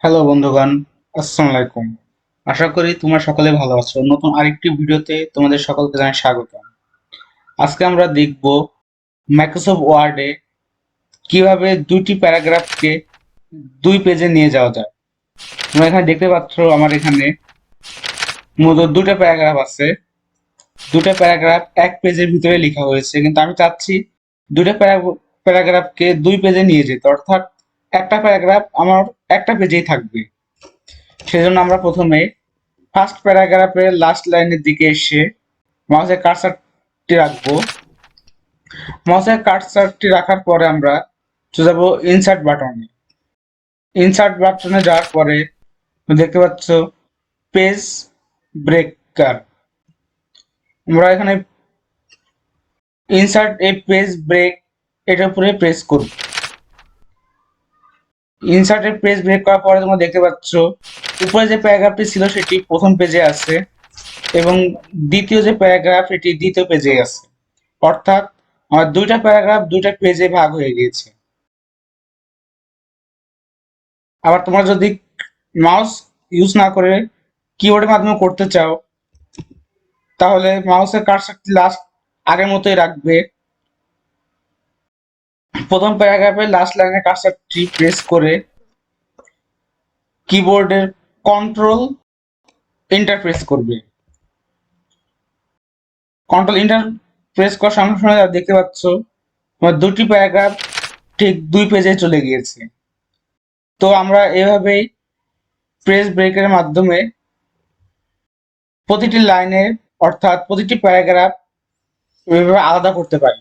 Hello বন্ধুগণ, আসসালামু আলাইকুম। আশা করি তোমরা সকলে ভালো আছো। নতুন আরেকটি ভিডিওতে তোমাদের সকলকে জানাই স্বাগত। আজকে আমরা দেখব মাইক্রোসফট ওয়ার্ডে কিভাবে দুইটি প্যারাগ্রাফকে দুই পেজে নিয়ে যাওয়া যায়। তোমরা এখানে দেখতে পাচ্ছ আমার এখানে মূলত দুটো প্যারাগ্রাফ আছে। দুটো প্যারাগ্রাফ এক পেজের ভিতরে লেখা হয়েছে, কিন্তু আমি চাচ্ছি দুটো প্যারাগ্রাফকে দুই পেজে নিয়ে যেতে, অর্থাৎ একটা প্যারাগ্রাফ আমার একটা পেজেই থাকবে। সেজন্য আমরা প্রথমে ফার্স্ট প্যারাগ্রাফের লাস্ট লাইনের দিকে এসে মাউসের কার্সারটি রাখবো। মাউসের কার্সারটি রাখার পরে আমরা চলে যাবো ইনসার্ট বাটনে। ইনসার্ট বাটনে যাওয়ার পরে দেখতে পাচ্ছ পেজ ব্রেকার। আমরা এখানে ইনসার্ট এ পেজ ব্রেক এটার উপরে প্রেস করব। ইনসার্টে পেজ ব্রেক করার পরে তোমরা দেখতে পাচ্ছ উপরে যে প্যারাগ্রাফটি ছিল সেটি প্রথম পেজে আছে এবং দ্বিতীয় যে প্যারাগ্রাফ এটি দ্বিতীয় পেজে আছে, অর্থাৎ আমার দুইটা প্যারাগ্রাফ দুইটা পেজে ভাগ হয়ে গিয়েছে। আবার তোমরা যদি মাউস ইউজ না করে কিবোর্ডের মাধ্যমে করতে চাও, তাহলে মাউসের কার্সারটি লাস্ট আগের মতোই রাখবে। প্রথম প্যারাগ্রাফের লাস্ট লাইনে কার্সারটি প্রেস করে কিবোর্ডের কন্ট্রোল এন্টার প্রেস করবে। কন্ট্রোল এন্টার প্রেস করার সঙ্গে সঙ্গে দেখতে পাচ্ছ তোমার দুটি প্যারাগ্রাফ ঠিক দুই পেজে চলে গিয়েছে। তো আমরা এভাবেই প্রেস ব্রেকের মাধ্যমে প্রতিটি লাইনের অর্থাৎ প্রতিটি প্যারাগ্রাফ এভাবে আলাদা করতে পারি।